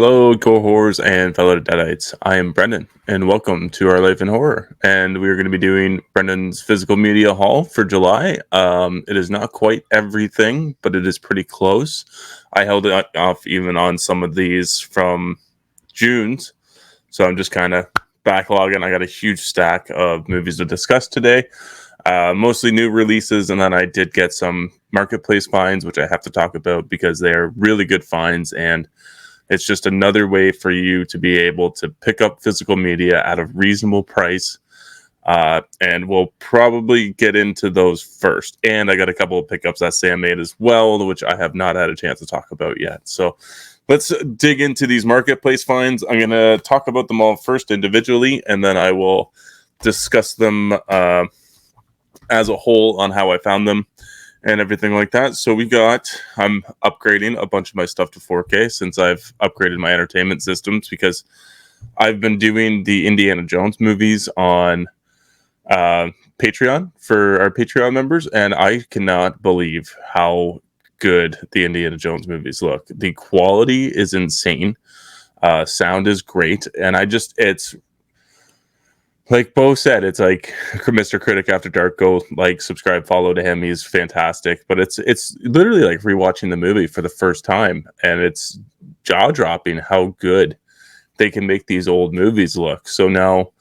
Hello, cohorts and fellow Deadites. I am Brendan, and welcome to Our Life in Horror. And we're going to be doing Brendan's physical media haul for July. It is not quite everything, but it is pretty close. I held it off even on some of these from June's, so I'm just kind of backlogging. I got a huge stack of movies to discuss today, mostly new releases, and then I did get some marketplace finds, which I have to talk about because they are really good finds, and it's just another way for you to be able to pick up physical media at a reasonable price. And we'll probably get into those first. And I got a couple of pickups that Sam made as well, which I have not had a chance to talk about yet. So let's dig into these marketplace finds. I'm going to talk about them all first individually, and then I will discuss them as a whole on how I found them and everything like that. So I'm upgrading a bunch of my stuff to 4K since I've upgraded my entertainment systems, because I've been doing the Indiana Jones movies on Patreon for our Patreon members, and I cannot believe how good the Indiana Jones movies look. The quality is insane. Sound is great, and it's like Bo said, it's like Mr. Critic After Dark. Go like, subscribe, follow to him. He's fantastic. But it's literally like rewatching the movie for the first time, and it's jaw dropping how good they can make these old movies look. So now,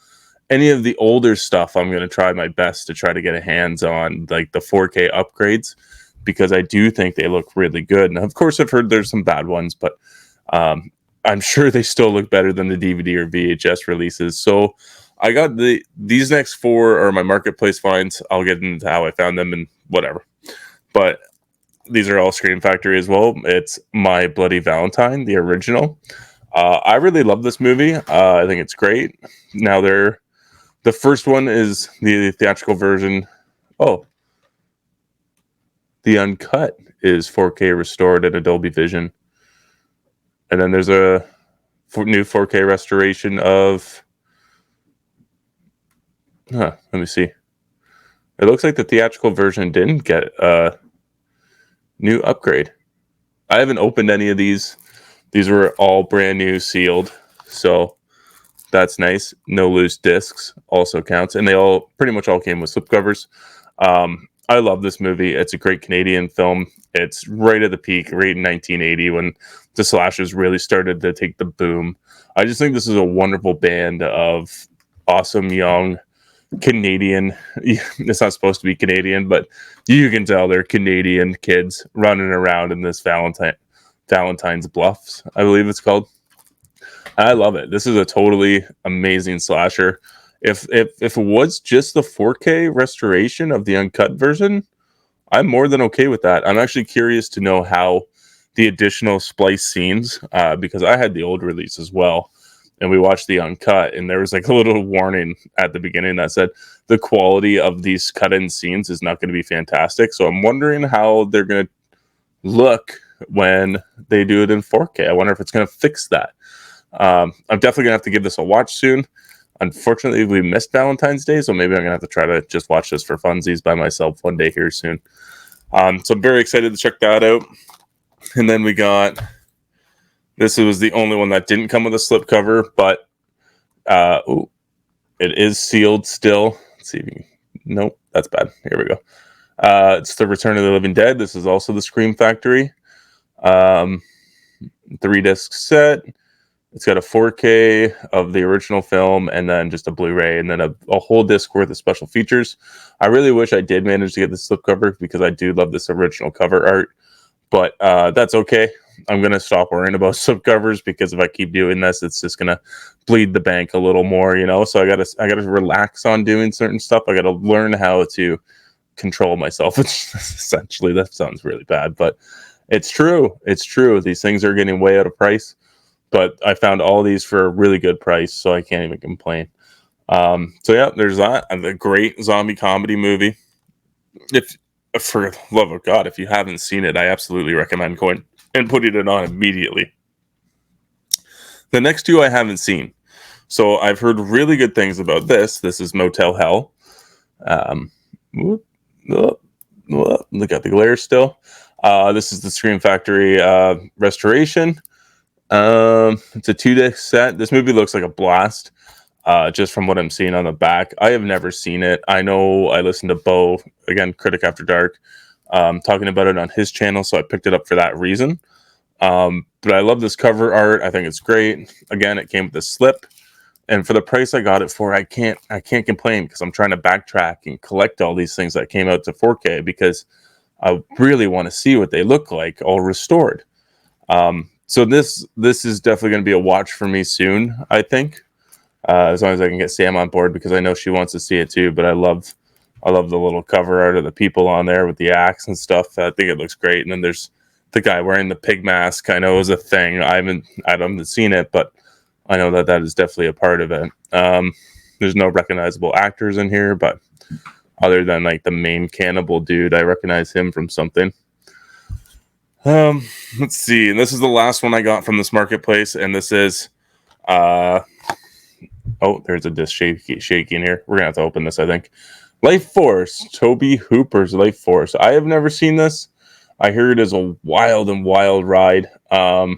any of the older stuff, I'm going to try my best to try to get a hands on, like the 4K upgrades, because I do think they look really good. And of course, I've heard there's some bad ones, but I'm sure they still look better than the DVD or VHS releases. So I got these next four are my marketplace finds. I'll get into how I found them and whatever. But these are all Scream Factory as well. It's My Bloody Valentine, the original. I really love this movie. I think it's great. Now the first one is the theatrical version. Oh, the uncut is 4K restored at Dolby Vision. And then there's a new 4K restoration of... let me see. It looks like the theatrical version didn't get a new upgrade. I haven't opened any of these. These were all brand new, sealed. So that's nice. No loose discs also counts. And they pretty much all came with slipcovers. I love this movie. It's a great Canadian film. It's right at the peak, right in 1980, when the slashers really started to take the boom. I just think this is a wonderful band of awesome young Canadian. It's not supposed to be Canadian, but you can tell they're Canadian kids running around in this Valentine's Bluffs, I believe it's called. I love it. This is a totally amazing slasher. If it was just the 4K restoration of the uncut version, I'm more than okay with that. I'm actually curious to know how the additional splice scenes, because I had the old release as well, and we watched the uncut, and there was like a little warning at the beginning that said the quality of these cut-in scenes is not going to be fantastic. So I'm wondering how they're going to look when they do it in 4K. I wonder if it's going to fix that. I'm definitely going to have to give this a watch soon. Unfortunately, we missed Valentine's Day, so maybe I'm going to have to try to just watch this for funsies by myself one day here soon. So I'm very excited to check that out. And then we got... This was the only one that didn't come with a slipcover, but it is sealed still. Let's see if you can... Nope, that's bad. Here we go. It's The Return of the Living Dead. This is also the Scream Factory. 3-disc set. It's got a 4K of the original film, and then just a Blu-ray, and then a whole disc worth of special features. I really wish I did manage to get the slipcover, because I do love this original cover art, but that's okay. I'm going to stop worrying about slipcovers, because if I keep doing this, it's just going to bleed the bank a little more, so I gotta relax on doing certain stuff. I gotta learn how to control myself. Essentially, that sounds really bad, but it's true. These things are getting way out of price, but I found all these for a really good price, so I can't even complain. So yeah, there's that. A great zombie comedy movie. For the love of God, if you haven't seen it, I absolutely recommend going and putting it on immediately. The next two I haven't seen. So I've heard really good things about this. This is Motel Hell. Look at the glare still. This is the Scream Factory restoration. It's a 2-disc set. This movie looks like a blast. Just from what I'm seeing on the back, I have never seen it. I know I listened to Bo, again, Critic After Dark, talking about it on his channel, so I picked it up for that reason. But I love this cover art. I think it's great. Again, it came with a slip, and for the price I got it for, I can't complain, because I'm trying to backtrack and collect all these things that came out to 4K, because I really want to see what they look like all restored. So this is definitely going to be a watch for me soon, I think. As long as I can get Sam on board, because I know she wants to see it too. But I love the little cover art of the people on there with the axe and stuff. I think it looks great. And then there's the guy wearing the pig mask. I know is a thing. I haven't seen it, but I know that is definitely a part of it. There's no recognizable actors in here, but other than like the main cannibal dude, I recognize him from something. Let's see. And this is the last one I got from this marketplace, and this is oh, there's a disc shaky in here. We're gonna have to open this, I think. Life Force, Toby Hooper's Life Force. I have never seen this. I hear it is a wild ride. Let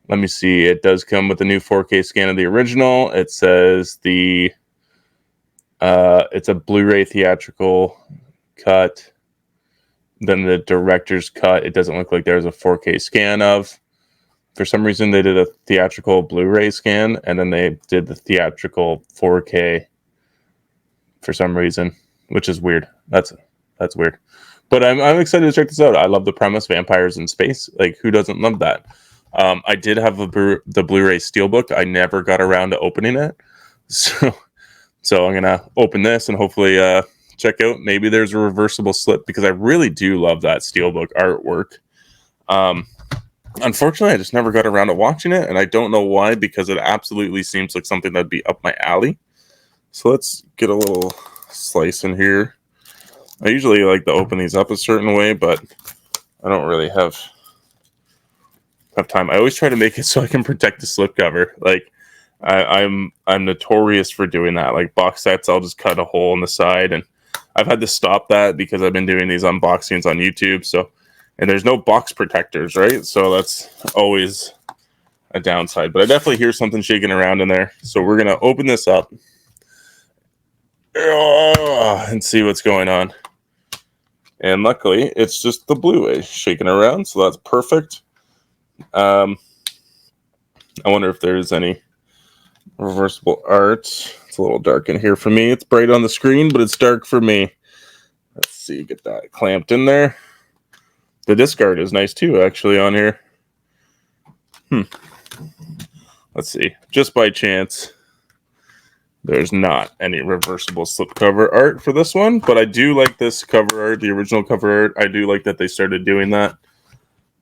me see. It does come with a new 4K scan of the original. It says it's a Blu-ray theatrical cut. Then the director's cut, it doesn't look like there's a 4K scan of. For some reason, they did a theatrical Blu-ray scan, and then they did the theatrical 4K for some reason, which is weird. That's weird. But I'm excited to check this out. I love the premise, vampires in space. Like, who doesn't love that? I did have the Blu-ray Steelbook. I never got around to opening it. So I'm going to open this and hopefully check out. Maybe there's a reversible slip, because I really do love that Steelbook artwork. Unfortunately, I just never got around to watching it, and I don't know why, because it absolutely seems like something that'd be up my alley. So let's get a little slice in here. I usually like to open these up a certain way, but I don't really have time. I always try to make it so I can protect the slipcover. Like, I'm notorious for doing that. Like, box sets, I'll just cut a hole in the side, and I've had to stop that because I've been doing these unboxings on YouTube. And there's no box protectors, right? So that's always a downside. But I definitely hear something shaking around in there. So we're going to open this up and see what's going on. And luckily, it's just the Blu-ray shaking around. So that's perfect. I wonder if there's any reversible art. It's a little dark in here for me. It's bright on the screen, but it's dark for me. Let's see, get that clamped in there. The disc art is nice too, actually, on here. Let's see. Just by chance, there's not any reversible slipcover art for this one, but I do like this cover art, the original cover art. I do like that they started doing that.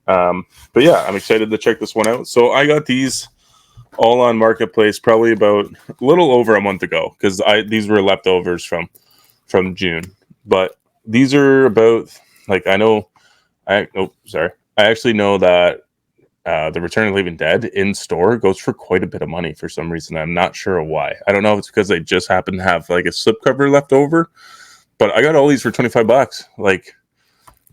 But yeah, I'm excited to check this one out. So I got these all on Marketplace probably about a little over a month ago, because these were leftovers from June. But these are about, like, I actually know that the Return of the Living Dead in store goes for quite a bit of money for some reason. I'm not sure why. I don't know if it's because they just happen to have like a slipcover left over, but I got all these for $25. Like,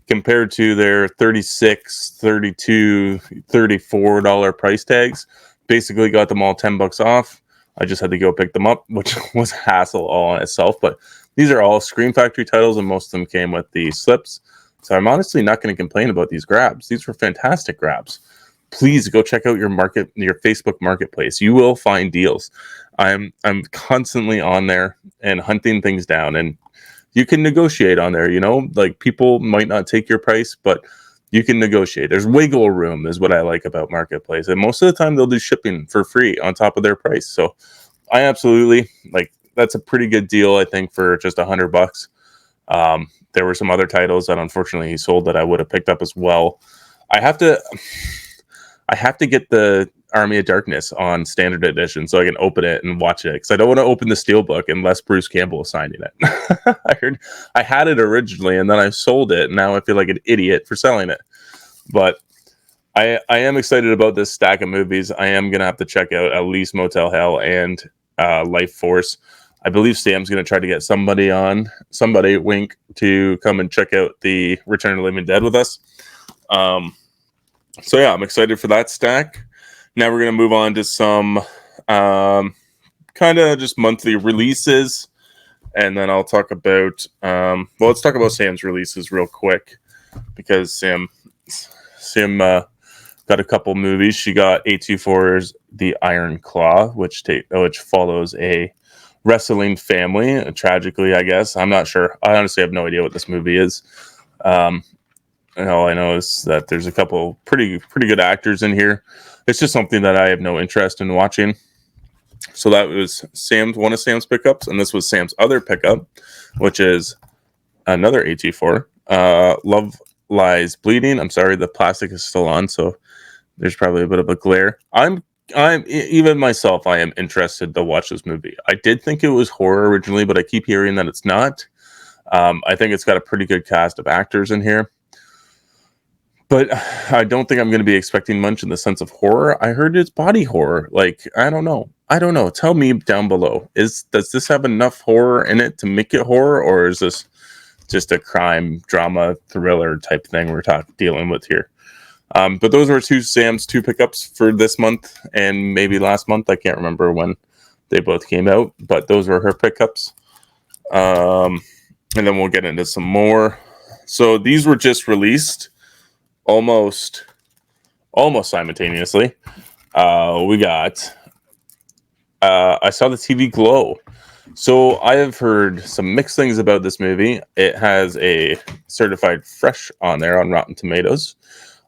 compared to their $36, $32, $34 price tags, basically got them all $10 off. I just had to go pick them up, which was a hassle all on itself. But these are all Scream Factory titles, and most of them came with the slips. So I'm honestly not going to complain about these grabs. These were fantastic grabs. Please go check out your Facebook marketplace. You will find deals. I'm constantly on there and hunting things down, and you can negotiate on there. You know, like, people might not take your price, but you can negotiate. There's wiggle room, is what I like about Marketplace, and most of the time they'll do shipping for free on top of their price. So I absolutely like. That's a pretty good deal, I think, for just $100. There were some other titles that unfortunately he sold that I would have picked up as well. I have to get the Army of Darkness on standard edition so I can open it and watch it, because I don't want to open the Steelbook unless Bruce Campbell is signing it. I had it originally and then I sold it, and now I feel like an idiot for selling it. But I am excited about this stack of movies. I am going to have to check out at least Motel Hell and Life Force. I believe Sam's going to try to get somebody wink, to come and check out the Return of the Living Dead with us. So yeah, I'm excited for that stack. Now we're going to move on to some kind of just monthly releases. And then I'll talk about, let's talk about Sam's releases real quick, because Sam got a couple movies. She got A24's The Iron Claw, which follows a wrestling family, tragically, I guess. I'm not sure. I honestly have no idea what this movie is. And all I know is that there's a couple pretty good actors in here. It's just something that I have no interest in watching. So that was one of Sam's pickups, and this was Sam's other pickup, which is another A24. Love Lies Bleeding. I'm sorry, the plastic is still on, so there's probably a bit of a glare. I'm even myself, I am interested to watch this movie. I did think it was horror originally, but I keep hearing that it's not. I think it's got a pretty good cast of actors in here, but I don't think I'm going to be expecting much in the sense of horror. I heard it's body horror. Like, I don't know. Tell me down below. Does this have enough horror in it to make it horror, or is this just a crime drama thriller type thing we're dealing with here? But those were Sam's two pickups for this month and maybe last month. I can't remember when they both came out, but those were her pickups. And then we'll get into some more. So these were just released almost simultaneously. We got I saw the TV Glow. So I have heard some mixed things about this movie. It has a certified fresh on there on Rotten Tomatoes.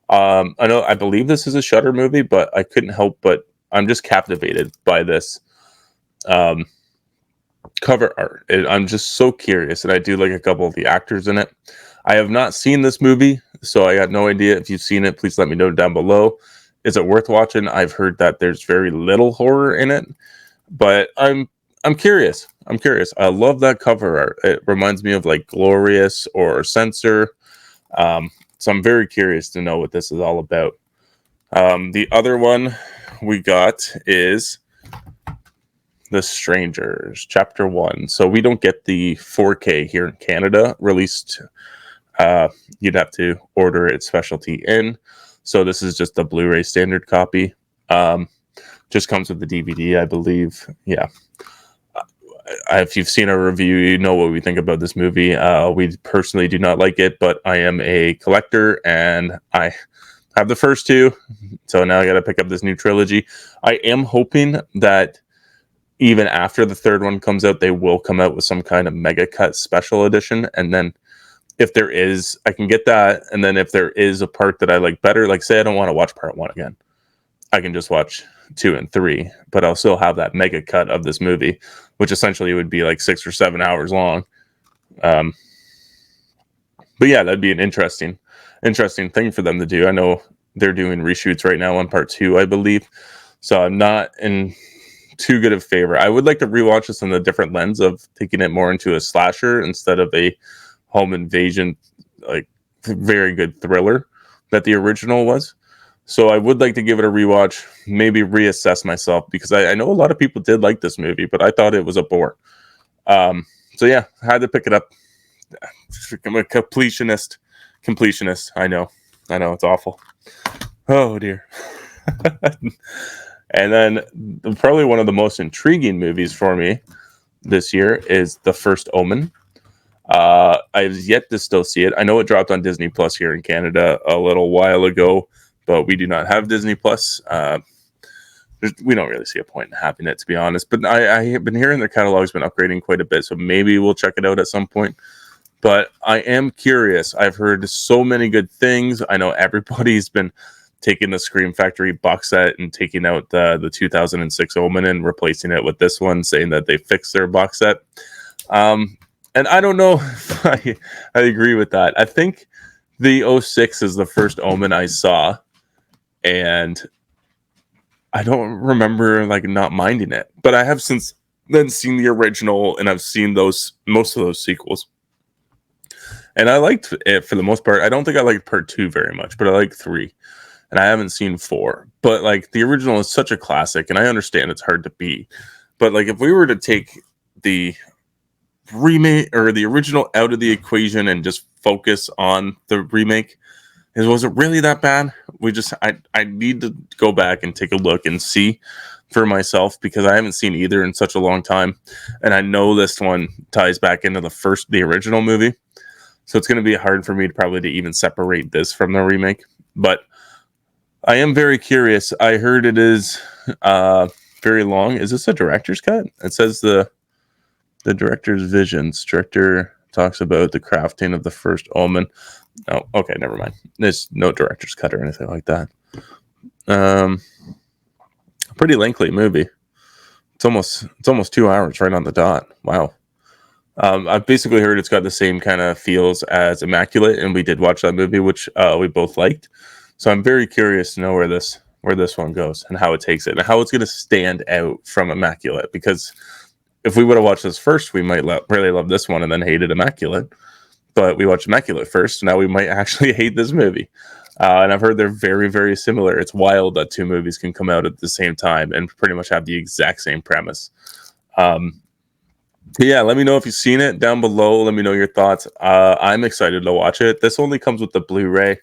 I believe this is a Shudder movie, but I couldn't help but I'm just captivated by this cover art. I'm just so curious, and I do like a couple of the actors in it. I have not seen this movie, so I got no idea. If you've seen it, please let me know down below. Is it worth watching? I've heard that there's very little horror in it, but I'm curious. I love that cover art. It reminds me of like Glorious or Censor. So I'm very curious to know what this is all about. The other one we got is The Strangers, Chapter 1. So we don't get the 4K here in Canada released. You'd have to order it specialty in. So this is just the Blu-ray standard copy. Just comes with the DVD, I believe. Yeah. If you've seen our review, you know what we think about this movie. We personally do not like it, but I am a collector and I have the first two. So now I got to pick up this new trilogy. I am hoping that even after the third one comes out, they will come out with some kind of mega cut special edition. And then if there is, I can get that. And then if there is a part that I like better, like say I don't want to watch part 1 again, I can just watch 2 and 3, but I'll still have that mega cut of this movie, which essentially would be like 6 or 7 hours long. But yeah, that'd be an interesting thing for them to do. I know they're doing reshoots right now on part 2, I believe. So I'm not in too good of favor. I would like to rewatch this in a different lens of taking it more into a slasher instead of a home invasion, like very good thriller that the original was. So I would like to give it a rewatch, maybe reassess myself, because I know a lot of people did like this movie, but I thought it was a bore. So yeah, I had to pick it up. I'm a completionist. I know it's awful. Oh dear. And then probably one of the most intriguing movies for me this year is The First Omen. I've yet to still see it. I know it dropped on Disney Plus here in Canada a little while ago, but we do not have Disney Plus. We don't really see a point in having it, to be honest. But I have been hearing their catalog's been upgrading quite a bit, so maybe we'll check it out at some point. But I am curious. I've heard so many good things. I know everybody's been taking the Scream Factory box set and taking out the 2006 Omen and replacing it with this one, saying that they fixed their box set. And I don't know if I agree with that. I think the 06 is the first Omen I saw, and I don't remember like not minding it. But I have since then seen the original, and I've seen most of those sequels. And I liked it for the most part. I don't think I liked part 2 very much, but I like 3. And I haven't seen 4. But like the original is such a classic, and I understand it's hard to beat. But like if we were to take the remake or the original out of the equation and just focus on the remake, was it really that bad? I need to go back and take a look and see for myself, because I haven't seen either in such a long time, and I know this one ties back into the original movie, so it's going to be hard for me to even separate this from the remake. But I am very curious. I heard it is very long. Is this a director's cut? It says the director's visions. Director talks about the crafting of the first Omen. Oh, okay, never mind. There's no director's cut or anything like that. Pretty lengthy movie. It's almost 2 hours right on the dot. Wow. I've basically heard it's got the same kind of feels as Immaculate, and we did watch that movie, which we both liked. So I'm very curious to know where this one goes and how it takes it and how it's going to stand out from Immaculate. Because if we would have watched this first, we might really love this one and then hated Immaculate. But we watched Immaculate first, and now we might actually hate this movie. And I've heard they're very, very similar. It's wild that two movies can come out at the same time and pretty much have the exact same premise. Yeah, let me know if you've seen it down below. Let me know your thoughts. I'm excited to watch it. This only comes with the Blu-ray.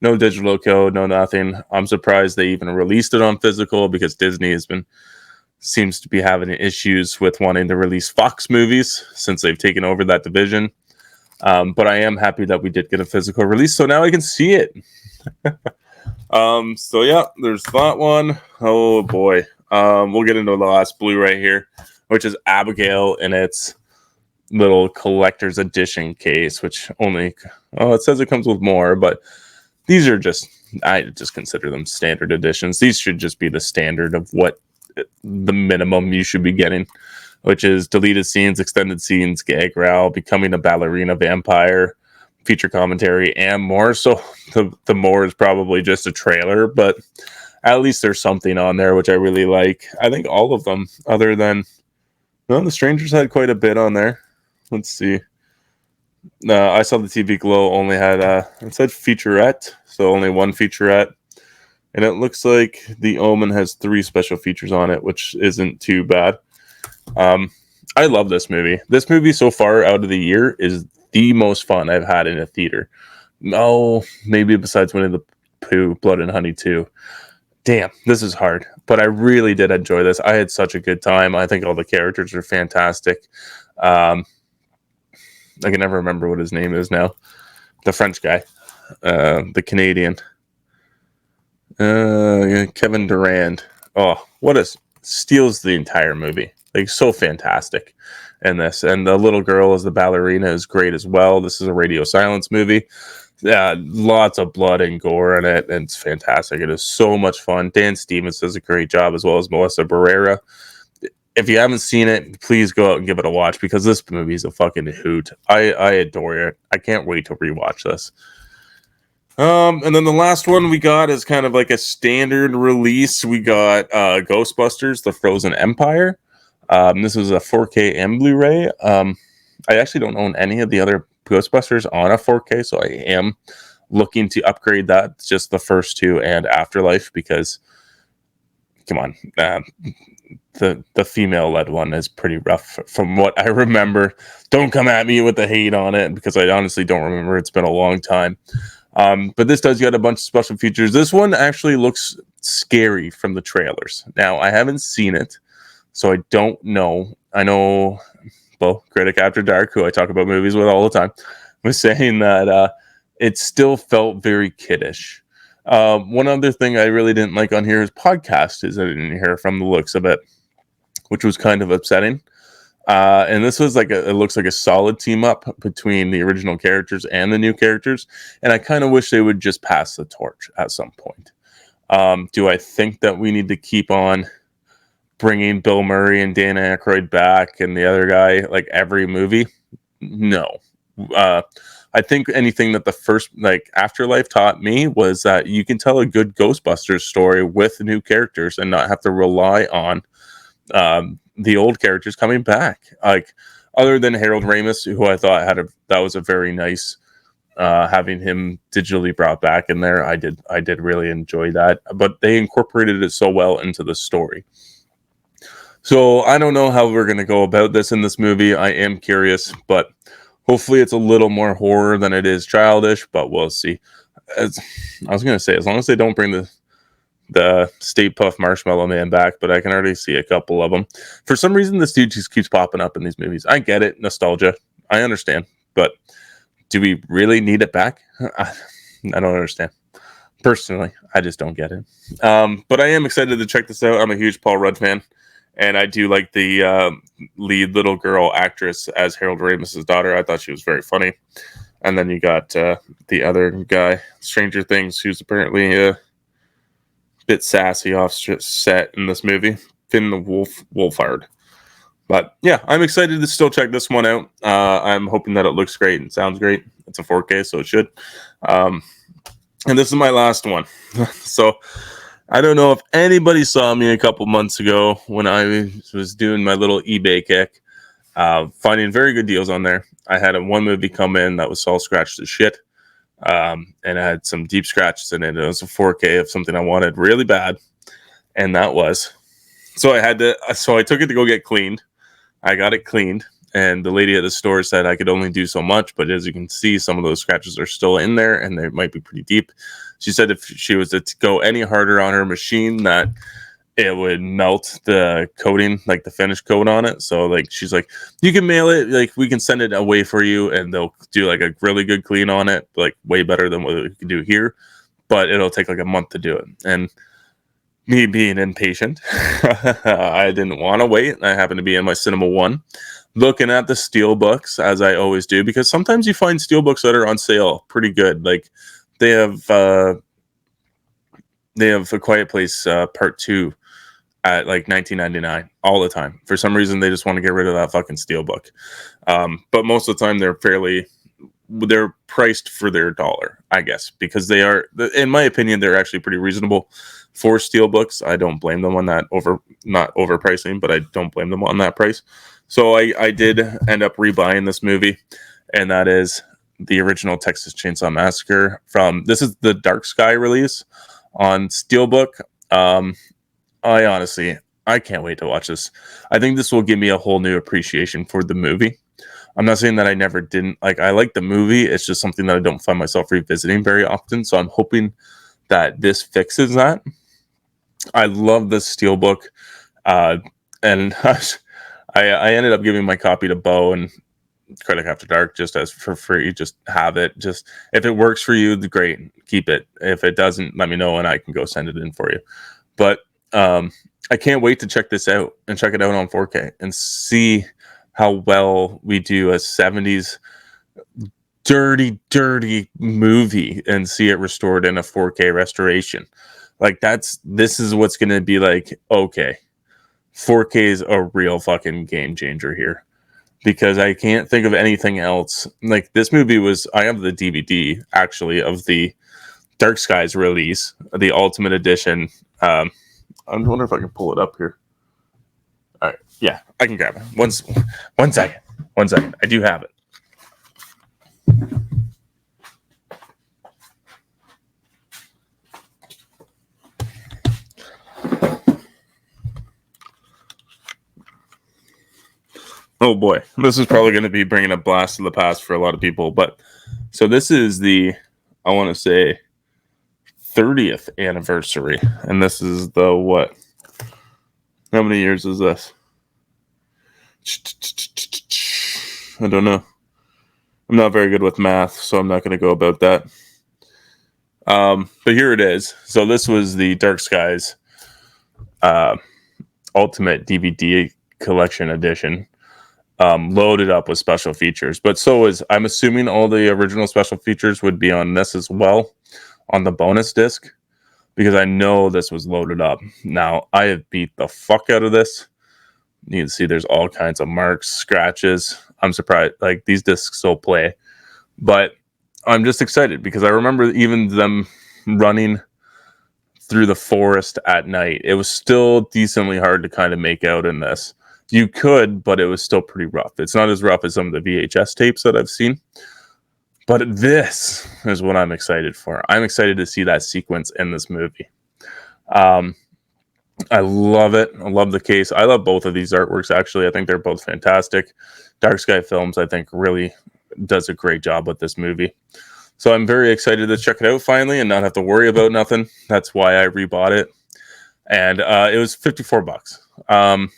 No digital code, no nothing. I'm surprised they even released it on physical, because Disney seems to be having issues with wanting to release Fox movies since they've taken over that division. But I am happy that we did get a physical release, so now I can see it. So yeah, there's that one. Oh boy. We'll get into the last Blu-ray here, which is Abigail in its little collector's edition case, which it says it comes with more, but these are I just consider them standard editions. These should just be the standard of what the minimum you should be getting, which is deleted scenes, extended scenes, gag reel, becoming a ballerina vampire, feature commentary, and more. So the more is probably just a trailer, but at least there's something on there, which I really like. I think all of them, other than The Strangers, had quite a bit on there. Let's see. I saw the TV Glow only had it said featurette, so only one featurette. And it looks like The Omen has 3 special features on it, which isn't too bad. I love this movie. This movie so far out of the year is the most fun I've had in a theater. Oh, maybe besides Winnie the Pooh, Blood and Honey 2. Damn, this is hard. But I really did enjoy this. I had such a good time. I think all the characters are fantastic. I can never remember what his name is now. The French guy. The Canadian. Kevin Durand. Oh, steals the entire movie. Like, so fantastic in this. And the little girl as the ballerina is great as well. This is a radio silence movie. Yeah, lots of blood and gore in it, and it's fantastic. It is so much fun. Dan Stevens does a great job, as well as Melissa Barrera. If you haven't seen it, please go out and give it a watch, because this movie is a fucking hoot. I adore it. I can't wait to rewatch this. And then the last one we got is kind of like a standard release. We got Ghostbusters: The Frozen Empire. This is a 4K and Blu-ray. I actually don't own any of the other Ghostbusters on a 4K, so I am looking to upgrade that, just the first 2 and Afterlife, because come on, the female-led one is pretty rough from what I remember. Don't come at me with the hate on it, because I honestly don't remember. It's been a long time. But this does get a bunch of special features. This one actually looks scary from the trailers. Now, I haven't seen it, so I don't know. I know, well, Critic After Dark, who I talk about movies with all the time, was saying that it still felt very kiddish. One other thing I really didn't like on here is podcast isn't in here from the looks of it, which was kind of upsetting. And this was it looks like a solid team up between the original characters and the new characters. And I kind of wish they would just pass the torch at some point. Do I think that we need to keep on bringing Bill Murray and Dan Aykroyd back and the other guy like every movie? No. I think anything that the first Afterlife taught me was that you can tell a good Ghostbusters story with new characters and not have to rely on the old characters coming back. Like, other than Harold Ramis, who I thought that was a very nice having him digitally brought back in there. I did really enjoy that, but they incorporated it so well into the story. So I don't know how we're going to go about this in this movie. I am curious, but hopefully it's a little more horror than it is childish, but we'll see. as I was gonna say, as long as they don't bring the Stay Puft Marshmallow Man back, but I can already see a couple of them. For some reason, this dude just keeps popping up in these movies. I get it, nostalgia. I understand, but do we really need it back? I don't understand. Personally, I just don't get it. But I am excited to check this out. I'm a huge Paul Rudd fan, and I do like the lead little girl actress as Harold Ramis's daughter. I thought she was very funny. And then you got the other guy, Stranger Things, who's apparently a bit sassy off set in this movie, Finn the Wolfhard. But yeah, I'm excited to still check this one out. I'm hoping that it looks great and sounds great. It's a 4K, so it should. And this is my last one. So I don't know if anybody saw me a couple months ago when I was doing my little eBay kick, finding very good deals on there. I had one movie come in that was all scratched to shit, and it had some deep scratches in it. It was a 4K of something I wanted really bad, and that was. So I took it to go get cleaned. I got it cleaned, and the lady at the store said I could only do so much, but as you can see, some of those scratches are still in there, and they might be pretty deep. She said if she was to go any harder on her machine, that it would melt the coating, like the finish coat on it. So like she's like, you can mail it, like we can send it away for you, and they'll do like a really good clean on it, like way better than what we can do here, but it'll take like a month to do it. And me being impatient, I didn't want to wait. I happened to be in my Cinema One looking at the steel books, as I always do, because sometimes you find steel books that are on sale pretty good. Like they have A Quiet Place Part 2 at like $19.99 all the time. For some reason, they just want to get rid of that fucking steelbook. But most of the time, they're priced for their dollar, I guess, because they are, in my opinion, they're actually pretty reasonable for steelbooks. I don't blame them on that not overpricing, but I don't blame them on that price. So I did end up rebuying this movie, and that is the original Texas Chainsaw Massacre this is the Dark Sky release on steelbook. I can't wait to watch this. I think this will give me a whole new appreciation for the movie. I'm not saying that I never didn't like. I like the movie. It's just something that I don't find myself revisiting very often. So I'm hoping that this fixes that. I love this steelbook, and I ended up giving my copy to Bo and Critic After Dark just as for free. Just have it. Just if it works for you, great, keep it. If it doesn't, let me know and I can go send it in for you. But I can't wait to check this out and check it out on 4K and see how well we do a 70s dirty movie and see it restored in a 4K restoration. Like this is what's going to be like, okay, 4K is a real fucking game changer here, because I can't think of anything else. Like this movie I have the DVD actually of the Dark Skies release, the Ultimate Edition. I wonder if I can pull it up here. All right. Yeah, I can grab it. One second. I do have it. Oh boy, this is probably going to be bringing a blast to the past for a lot of people. But so this is I want to say 30th anniversary, and this is the what? How many years is this? I don't know. I'm not very good with math, so I'm not going to go about that. But here it is. So this was the Dark Skies Ultimate DVD Collection Edition, loaded up with special features. But I'm assuming all the original special features would be on this as well, on the bonus disc, because I know this was loaded up. Now, I have beat the fuck out of this. You can see there's all kinds of marks, scratches. I'm surprised, like, these discs still play. But I'm just excited because I remember even them running through the forest at night. It was still decently hard to kind of make out in this. You could, but it was still pretty rough. It's not as rough as some of the VHS tapes that I've seen. But this is what I'm excited for. I'm excited to see that sequence in this movie. I love it. I love the case. I love both of these artworks, actually. I think they're both fantastic. Dark Sky Films, I think, really does a great job with this movie. So I'm very excited to check it out finally and not have to worry about nothing. That's why I rebought it. And it was $54.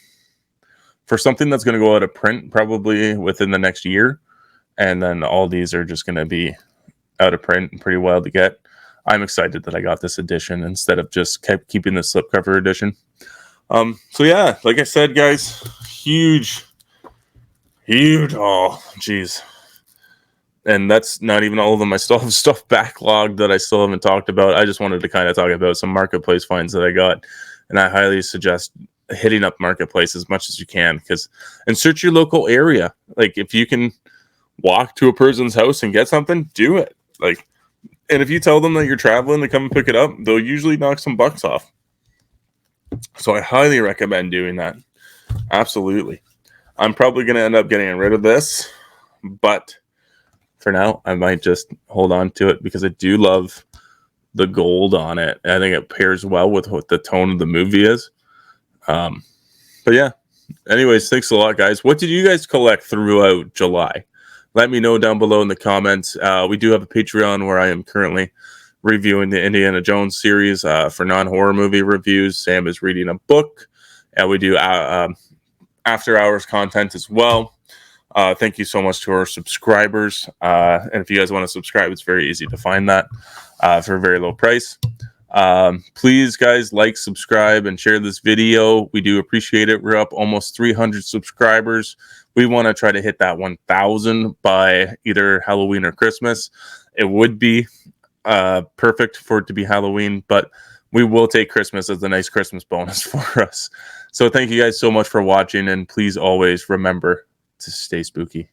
For something that's going to go out of print probably within the next year. And then all these are just going to be out of print and pretty wild to get. I'm excited that I got this edition instead of just kept keeping the slipcover edition. So yeah, like I said, guys, huge haul. Jeez. And that's not even all of them. I still have stuff backlogged that I still haven't talked about. I just wanted to kind of talk about some marketplace finds that I got. And I highly suggest hitting up marketplace as much as you can, and search your local area. Like if you can walk to a person's house and get something, do it. Like, and if you tell them that you're traveling to come and pick it up, they'll usually knock some bucks off. So I highly recommend doing that. Absolutely. I'm probably going to end up getting rid of this, but for now, I might just hold on to it because I do love the gold on it. I think it pairs well with what the tone of the movie is. But yeah, anyways, thanks a lot, guys. What did you guys collect throughout July? Let me know down below in the comments. We do have a Patreon where I am currently reviewing the Indiana Jones series for non-horror movie reviews. Sam is reading a book, and we do after hours content as well. Thank you so much to our subscribers. And if you guys want to subscribe, it's very easy to find that for a very low price. Please, guys, like, subscribe, and share this video. We do appreciate it. We're up almost 300 subscribers. We want to try to hit that 1,000 by either Halloween or Christmas. It would be perfect for it to be Halloween, but we will take Christmas as a nice Christmas bonus for us. So thank you guys so much for watching, and please always remember to stay spooky.